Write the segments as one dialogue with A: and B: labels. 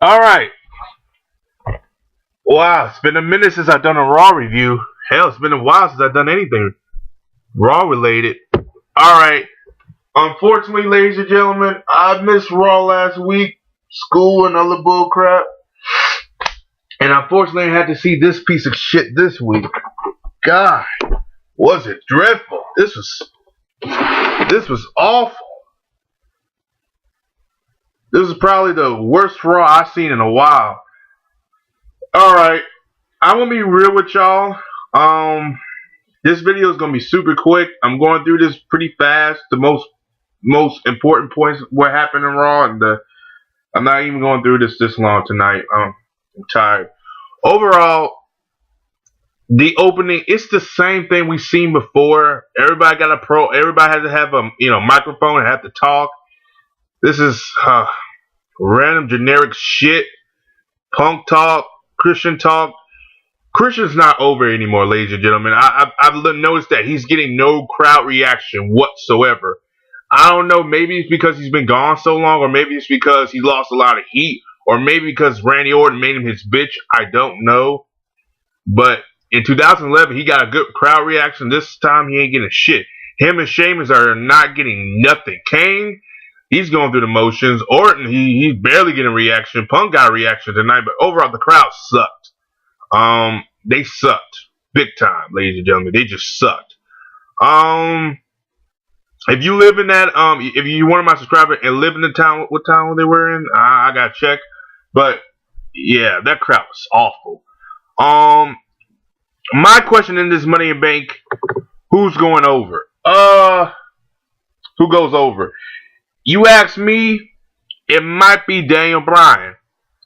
A: All right. Wow, it's been a minute since I've done a Raw review. Hell, it's been a while since I've done anything Raw related. All right. Unfortunately, ladies and gentlemen, I missed Raw last week. School and other bull crap. And unfortunately, I had to see this piece of shit this week. God, was it dreadful? This was awful. This is probably the worst Raw I've seen in a while. Alright, I'm gonna be real with y'all. This video is gonna be super quick. I'm going through this pretty fast. The most important points what happened in Raw, and I'm not even going through this long tonight. I'm tired. Overall, the opening, it's the same thing we've seen before. Everybody got a pro. Everybody has to have a microphone and have to talk. This is random generic shit. Punk talk. Christian talk. Christian's not over anymore, ladies and gentlemen. I've noticed that he's getting no crowd reaction whatsoever. I don't know. Maybe it's because he's been gone so long, or maybe it's because he lost a lot of heat, or maybe because Randy Orton made him his bitch. I don't know. But in 2011, he got a good crowd reaction. This time, he ain't getting shit. Him and Sheamus are not getting nothing. Kane, he's going through the motions. Orton, he's barely getting a reaction. Punk got a reaction tonight, but overall the crowd sucked. They sucked big time, ladies and gentlemen. They just sucked. If you live in that, if you one of my subscribers and live in the town, what town they were in, I gotta check. But yeah, that crowd was awful. My question in this Money in Bank: who's going over? Who goes over? You ask me, it might be Daniel Bryan.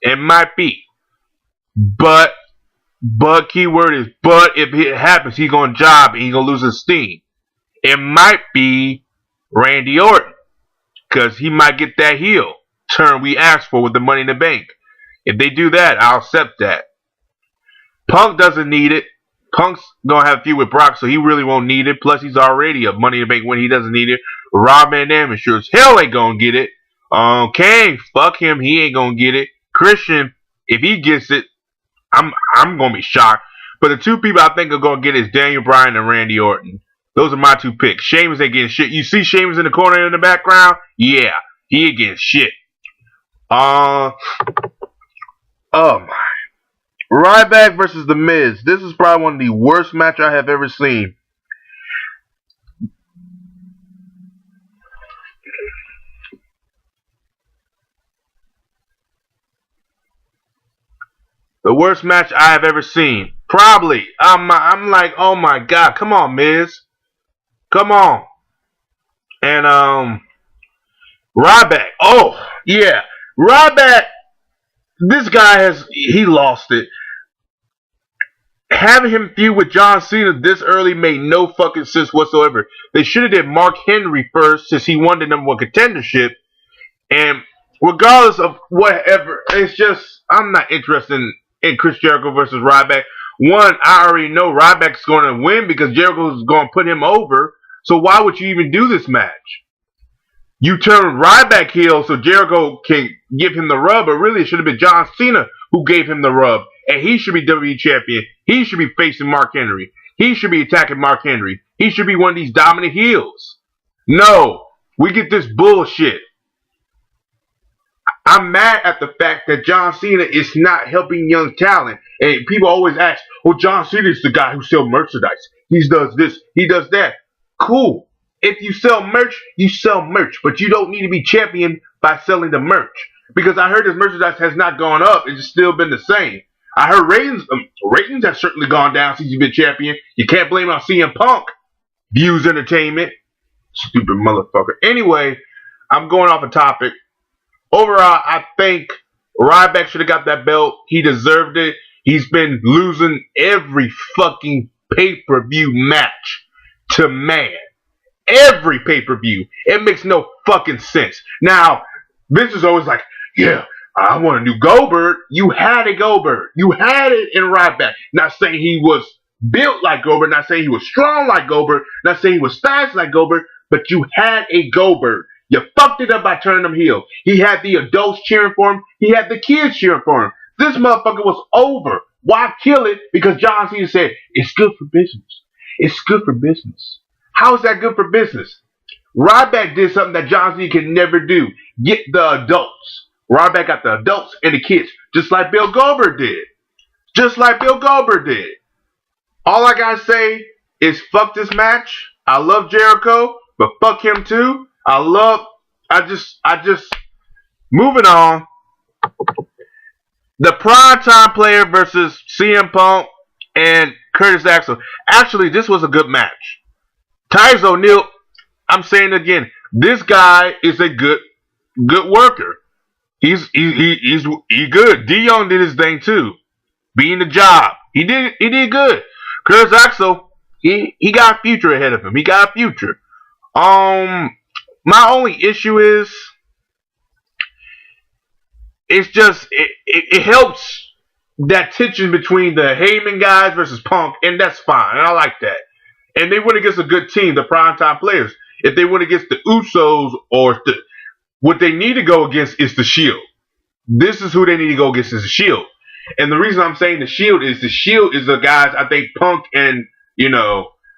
A: It might be. But keyword is but. If it happens, he's gonna job and he's gonna lose his steam. It might be Randy Orton, because he might get that heel turn we asked for with the Money in the Bank. If they do that, I'll accept that. Punk doesn't need it. Punk's gonna have a feud with Brock, so he really won't need it. Plus, he's already a Money in the Bank when he doesn't need it. Rob Van Dam sure as hell ain't gonna get it. Kane, fuck him, he ain't gonna get it. Christian, if he gets it, I'm gonna be shocked. But the two people I think are gonna get it is Daniel Bryan and Randy Orton. Those are my two picks. Sheamus ain't getting shit. You see Sheamus in the corner in the background? Yeah, he ain't getting shit. Oh my. Ryback versus The Miz. This is probably one of the worst matches I have ever seen. The worst match I have ever seen. Probably. I'm like, oh my god, come on, Miz. Come on. And Ryback. Oh, yeah. Ryback, this guy he lost it. Having him feud with John Cena this early made no fucking sense whatsoever. They should have did Mark Henry first, since he won the #1 contendership. And regardless of whatever, it's just, I'm not interested in Chris Jericho versus Ryback. One, I already know Ryback's going to win because Jericho's going to put him over. So why would you even do this match? You turn Ryback heel so Jericho can give him the rub, but really it should have been John Cena who gave him the rub. And he should be WWE champion. He should be facing Mark Henry. He should be attacking Mark Henry. He should be one of these dominant heels. No, we get this bullshit. I'm mad at the fact that John Cena is not helping young talent. And people always ask, well, John Cena is the guy who sells merchandise. He does this, he does that. Cool. If you sell merch, you sell merch. But you don't need to be champion by selling the merch. Because I heard this merchandise has not gone up. It's still been the same. I heard ratings have certainly gone down since you've been champion. You can't blame it on CM Punk. Views Entertainment. Stupid motherfucker. Anyway, I'm going off a topic. Overall, I think Ryback should have got that belt. He deserved it. He's been losing every fucking pay-per-view match to man. Every pay-per-view. It makes no fucking sense. Now, Vince is always like, yeah, I want a new Goldberg. You had a Goldberg. You had it in Ryback. Not saying he was built like Goldberg. Not saying he was strong like Goldberg. Not saying he was fast like Goldberg. But you had a Goldberg. You fucked it up by turning him heel. He had the adults cheering for him. He had the kids cheering for him. This motherfucker was over. Why kill it? Because John Cena said, it's good for business. It's good for business. How is that good for business? Ryback did something that John Cena can never do. Get the adults. Ryback got the adults and the kids. Just like Bill Goldberg did. Just like Bill Goldberg did. All I gotta say is fuck this match. I love Jericho, but fuck him too. Moving on. The primetime player versus CM Punk and Curtis Axel. Actually, this was a good match. Titus O'Neil, I'm saying it again, this guy is a good worker. He's good. D-Young did his thing too. Being the job. He did good. Curtis Axel, he got a future ahead of him. He got a future. My only issue is it helps that tension between the Heyman guys versus Punk, and that's fine. And I like that. And they went against a good team, the primetime players. If they went against the Usos what they need to go against is the Shield. This is who they need to go against is the Shield. And the reason I'm saying the Shield is the guys, I think Punk and,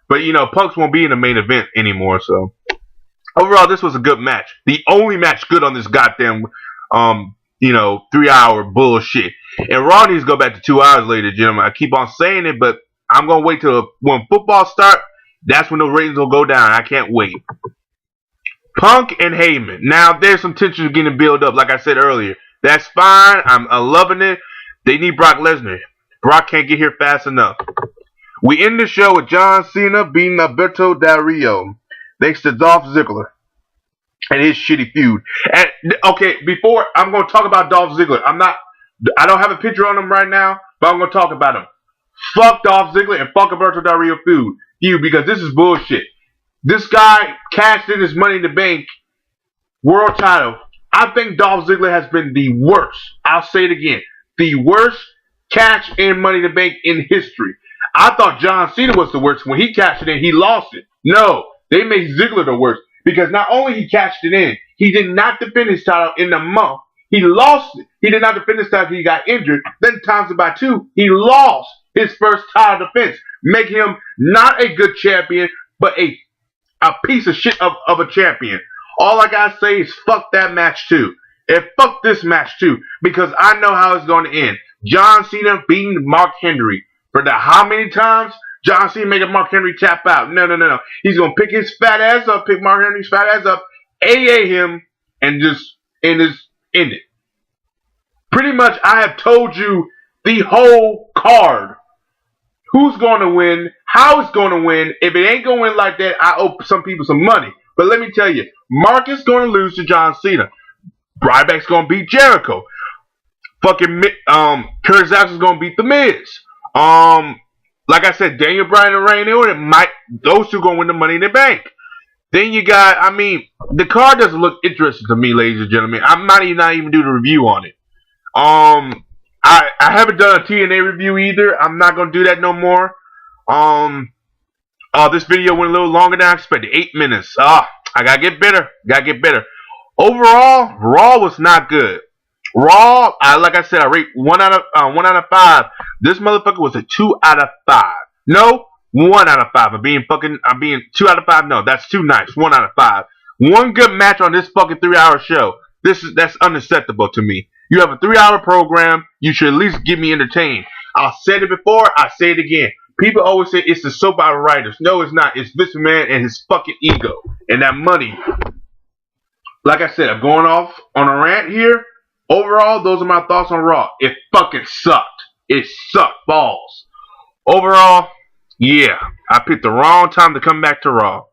A: but Punk's won't be in the main event anymore. So overall, this was a good match. The only match good on this goddamn, 3-hour bullshit. And Raw needs to go back to 2 hours later, gentlemen. I keep on saying it, but I'm going to wait till when football starts. That's when the ratings will go down. I can't wait. Punk and Heyman. Now, there's some tension getting built up, like I said earlier. That's fine. I'm loving it. They need Brock Lesnar. Brock can't get here fast enough. We end the show with John Cena beating Alberto Del Rio, thanks to Dolph Ziggler and his shitty feud. And okay, before I'm going to talk about Dolph Ziggler, I don't have a picture on him right now, but I'm going to talk about him. Fuck Dolph Ziggler and fuck Alberto Del Rio feud because this is bullshit. This guy cashed in his Money in the Bank world title. I think Dolph Ziggler has been the worst. I'll say it again. The worst cash in Money in the Bank in history. I thought John Cena was the worst. When he cashed it in, he lost it. No, they made Ziggler the worst. Because not only he cashed it in, he did not defend his title in the month. He lost it. He did not defend his title. He got injured. Then times it by 2, he lost his first title defense, making him not a good champion, but a piece of shit of a champion. All I gotta say is fuck that match too. And fuck this match too. Because I know how it's going to end. John Cena beating Mark Henry. For the how many times John Cena making Mark Henry tap out? No. He's going to pick his fat ass up, pick Mark Henry's fat ass up, AA him, and just end it. Pretty much I have told you the whole card. Who's going to win, how it's going to win. If it ain't going to win like that, I owe some people some money. But let me tell you, Mark is going to lose to John Cena. Ryback's going to beat Jericho. Fucking Curtis Axel's going to beat The Miz. Like I said, Daniel Bryan and Randy Orton, those two going to win the Money in the Bank. Then you got, the card doesn't look interesting to me, ladies and gentlemen. I might not even do the review on it. I haven't done a TNA review either. I'm not going to do that no more. This video went a little longer than I expected. 8 minutes. I got to get better. Overall, Raw was not good. Raw, like I said, I rate 1 out of 5. This motherfucker was a 2 out of 5. No, 1 out of 5. I'm being 2 out of 5. No, that's too nice. 1 out of 5. One good match on this fucking 3-hour show. That's unacceptable to me. You have a 3-hour program. You should at least get me entertained. I've said it before. I say it again. People always say it's the soap opera writers. No, it's not. It's Vince McMahon and his fucking ego and that money. Like I said, I'm going off on a rant here. Overall, those are my thoughts on Raw. It fucking sucked. It sucked balls. Overall, yeah, I picked the wrong time to come back to Raw.